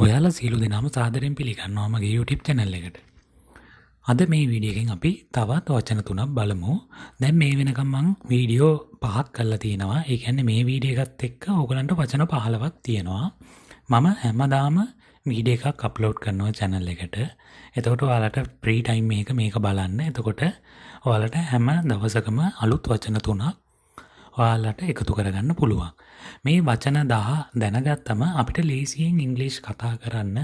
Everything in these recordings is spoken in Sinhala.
ඔයාලා සියලු දෙනාම සාදරයෙන් පිළිගන්නවා මගේ YouTube channel එකට. අද මේ වීඩියෝ එකෙන් අපි තවත් වචන තුනක් බලමු. දැන් මේ වෙනකම් මම වීඩියෝ 5ක් කරලා තියෙනවා. ඒ කියන්නේ මේ වීඩියෝ එකත් එක්ක ඕගලන්ට වචන 15ක් තියෙනවා. මම හැමදාම වීඩියෝ එකක් අප්ලෝඩ් කරනවා channel එකට. එතකොට ඔයාලට free time එක මේක බලන්න. එතකොට ඔයාලට හැම දවසකම අලුත් වචන තුනක් ඔයාලට එකතු කරගන්න පුළුවන්. මේ වචන 10 දැනගත්තම අපිට ලේසියෙන් ඉංග්‍රීසි කතා කරන්න,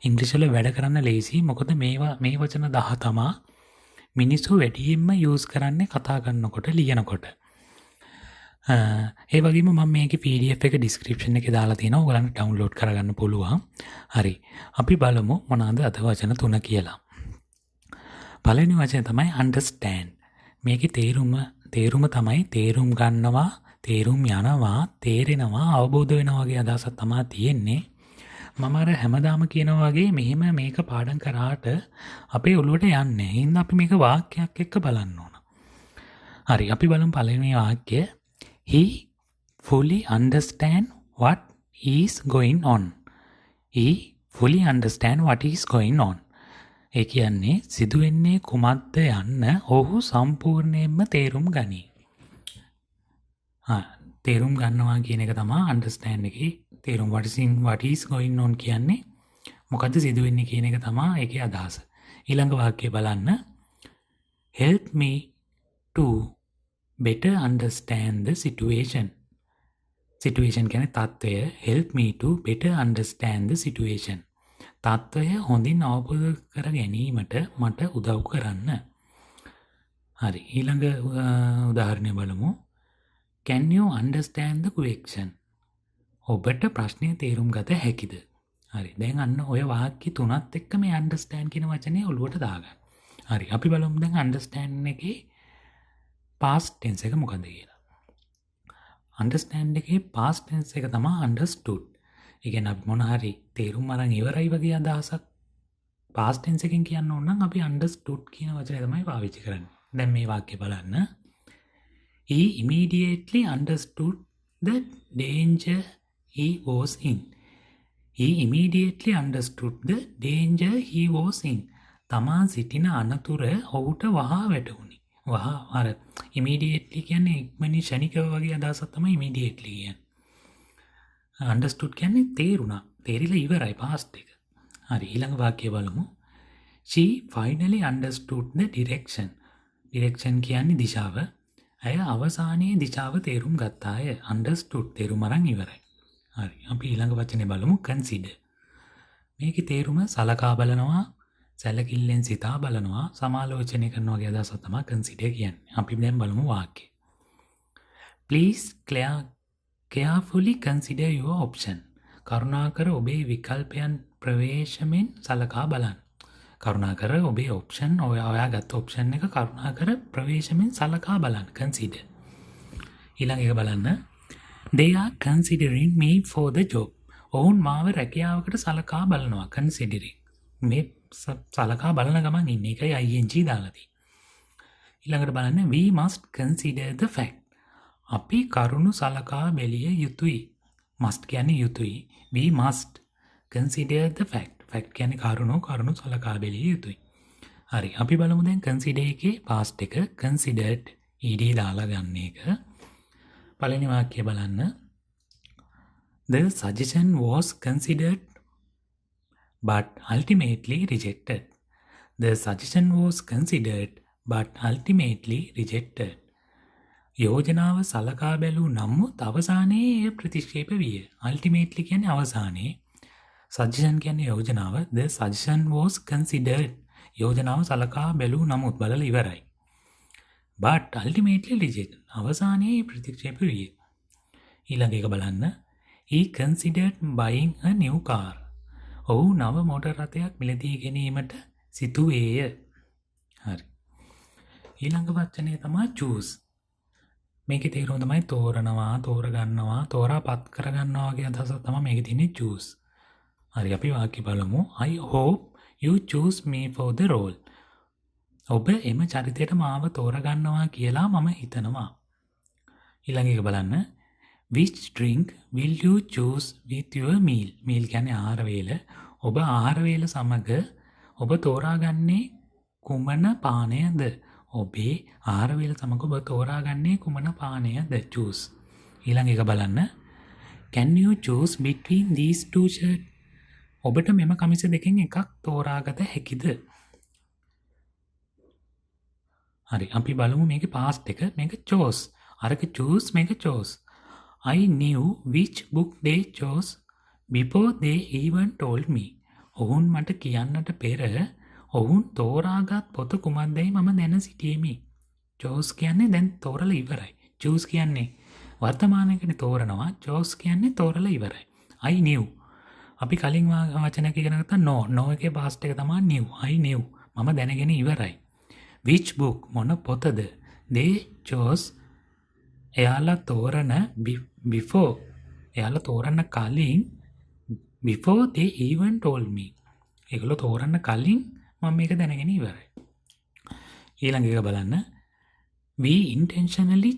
ඉංග්‍රීසි වල වැඩ කරන්න ලේසි. මොකද මේ වචන 10 තමයි මිනිස්සු වැඩියෙන්ම යූස් කරන්නේ කතා කරනකොට, ලියනකොට. ඒ වගේම මම මේකේ PDF එක description එකේ දාලා තියෙනවා. ඔයගලන්ට download කරගන්න පුළුවන්. හරි. අපි බලමු මොනවාද අද වචන තුන කියලා. පළවෙනි වචනේ තමයි understand. මේකේ තේරුම තමයි තේරුම් ගන්නවා, තේරුම් යනවා, තේරෙනවා, අවබෝධ වෙනවා වගේ අදහසක් තමයි තියෙන්නේ. මම අර හැමදාම කියනවා වගේ මෙහෙම මේක පාඩම් කරාට අපේ ඔළුවට යන්නේ නැහැ. එහෙනම් අපි මේක වාක්‍යයක් එක්ක බලන්න ඕන. හරි, අපි බලමු පළවෙනි වාක්‍යය. He fully understand what is going on. He fully understand what is going on. ඒ කියන්නේ සිදුවෙන්නේ කුමක්ද යන්න ඔහු සම්පූර්ණයෙන්ම තේරුම් ගනී. තේරුම් ගන්නවා කියන එක තමයි understand එකේ තේරුම්. what is going on කියන්නේ මොකද්ද සිදුවෙන්නේ කියන එක තමයි ඒකේ අදහස. ඊළඟ වාක්‍යය බලන්න. help me to better understand the situation. situation කියන්නේ තත්ත්වය. help me to better understand the situation. තත්ත්වය හොඳින් අවබෝධ කර ගැනීමට මට උදව් කරන්න. හරි, ඊළඟ උදාහරණය බලමු. Can you understand the question? ඔබට ප්‍රශ්නය තේරුම් ගත හැකිද? හරි, දැන් අන්න ඔය වාක්‍ය තුනත් එක්ක මේ understand කියන වචනේ ඔළුවට දාගන්න. හරි, අපි බලමු දැන් understand එකේ past tense එක මොකක්ද කියලා. understand එකේ past tense එක තමයි understood. ඒ කියන්නේ අපි මොන හරි තේරුම් අරන් ඉවරයි වගේ අදහසක් past tense එකෙන් කියන්න ඕන නම් අපි understood කියන වචනේ තමයි පාවිච්චි කරන්නේ. දැන් මේ වාක්‍ය බලන්න. He immediately understood the danger he was in. He immediately understood the danger he was in. තමා සිටින අනතුර ඔහුට වහා වැටහුණි. වහා අර immediately කියන්නේ ඉක්මනින් ෂණිකව වගේ අදහසක් තමයි immediately කියන්නේ. understood කියන්නේ තේරුණා. තේරිලා ඉවරයි past එක. හරි, ඊළඟ වාක්‍යය බලමු. She finally understood the direction. direction කියන්නේ දිශාව. ඇය අවසානයේ දිශාව තේරුම් ගත්තාය. understood තේරුම අරන් ඉවරයි. හරි, අපි ඊළඟ වචනේ බලමු. consider. මේකේ තේරුම සලකා බලනවා, සැලකිල්ලෙන් සිතා බලනවා, සමාලෝචනය කරනවා වගේ අදහසක් තමයි consider කියන්නේ. අපි දැන් බලමු වාක්‍යය. Please carefully consider your option. කරුණාකර ඔබේ විකල්පයන් ප්‍රවේශමෙන් සලකා බලන්න. කරුණාකර ඔබේ option ඔයාගත් option එක කරුණාකර ප්‍රවේශමෙන් සලකා බලන්න. consider. ඊළඟ එක බලන්න. They are considering me for the job. ඔවුන් මාව රැකියාවකට සලකා බලනවා. considering. මේ සලකා බලන ගමන් ඉන්නේ. ඒකයි ing දාලා තියෙන්නේ. ඊළඟට බලන්න. We must consider the fact. අපි කරුණු සලකා බැලිය යුතුයි. must කියන්නේ යුතුයි. We must consider the fact. fact කියන්නේ කරුණු සලකා බැලිය යුතුයි. හරි, අපි බලමු දැන් consider එකේ past එක considered ed දාලා ගන්න එක. පළවෙනි වාක්‍යය බලන්න. The suggestion was considered but ultimately rejected. The suggestion was considered but ultimately rejected. යෝජනාව සලකා බැලූ නමුත් අවසානයේ එය ප්‍රතික්ෂේප විය. ultimately කියන්නේ අවසානයේ. suggestion කියන්නේ යෝජනාව. the suggestion was considered. යෝජනාව සලකා බැලූ නමුත් බලලා ඉවරයි. but ultimately rejected. අවසානයේ ප්‍රතික්ෂේප විය. ඊළඟ එක බලන්න. he considered buying a new car. ඔහු නව මෝටර් රථයක් මිලදී ගැනීමට සිතුවේය. හරි. ඊළඟ වචනේ තමයි choose. මේකේ තේරුම තමයි තෝරනවා, තෝරගන්නවා, තෝරාපත් කරගන්නවා වගේ අදහසක් තමයි මේකේ තියෙන්නේ choose. හරි, අපි වාක්‍ය බලමු. I hope you choose me for the role. ඔබ එම චරිතයට මාව තෝරගන්නවා කියලා මම හිතනවා. ඊළඟ එක බලන්න. Which drink will you choose with your meal? meal කියන්නේ ආහාර වේල. ඔබ ආහාර වේල සමග ඔබ තෝරාගන්නේ කුමන පානයද? ඔබේ ආහාර වේල සමග ඔබ තෝරාගන්නේ කුමන පානයද? choose. ඊළඟ එක බලන්න. Can you choose between these two shirts? ඔබට මෙම කමිස දෙකෙන් එකක් තෝරාගත හැකිද? හරි අපි බලමු මේකේ past එක. මේක chose. අරක choose මේක chose. I knew which book they chose before they even told me. ඔවුන් මට කියන්නට පෙර ඔවුන් තෝරාගත් පොත කුමක්දයි මම දැන සිටියෙමි. chose කියන්නේ දැන් තෝරලා ඉවරයි. choose කියන්නේ වර්තමානයේදී තෝරනවා. chose කියන්නේ තෝරලා ඉවරයි. I knew. අපි කලින් වචනයක ඉගෙන ගත්තා no. no එකේ past එක තමයි knew. I knew. මම දැනගෙන ඉවරයි. which book මොන පොතද? they chose එයාලා තෝරන before එයාලා තෝරන්න කලින් before they even told me. ඒගොල්ලෝ තෝරන්න කලින් මම මේක දැනගෙන ඉවරයි. ඊළඟ එක බලන්න. We intentionally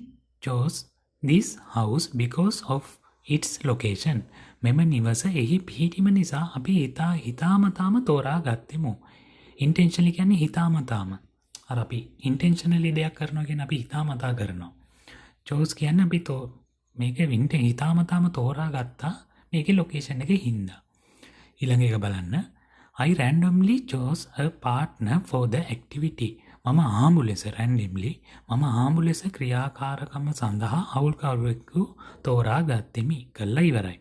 chose this house because of its location. මෙම නිවස එහි පිහිටීම නිසා අපි හිතාමතාම තෝරාගත්තෙමු. intentionally කියන්නේ හිතාමතාම. අර අපි intentionally දෙයක් කරනවා කියන්නේ අපි හිතාමතා කරනවා. chose කියන්නේ අපි මේක හිතාමතාම තෝරාගත්තා මේකේ location එකේ හින්දා. ඊළඟ එක බලන්න. I randomly chose a partner for the activity. මම ආමු ලෙස randomly මම ආමු ලෙස ක්‍රියාකාරකම සඳහා අවුල්කරුවෙකු තෝරා ගත්තෙමි. කළා ඉවරයි.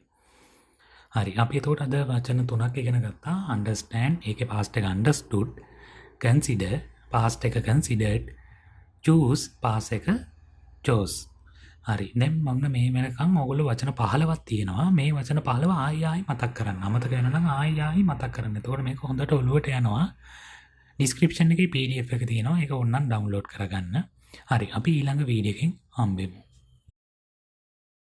හරි අපි එතකොට අද වචන තුනක් ඉගෙන ගත්තා. understand ඒකේ past එක understood, consider past එක considered, choose past එක chose. හරි දැන් මම මේ වෙනකන් ඕගොල්ලෝ වචන 15ක් තියෙනවා. මේ වචන 15 ආයි මතක් කරන්න. අමතක වෙනවා නම් ආයි මතක් කරන්න. එතකොට මේක හොඳට ඔළුවට යනවා. description එකේ PDF එක තියෙනවා. ඒක ඕනනම් download කරගන්න. හරි අපි ඊළඟ වීඩියෝ එකෙන් හම්බෙමු.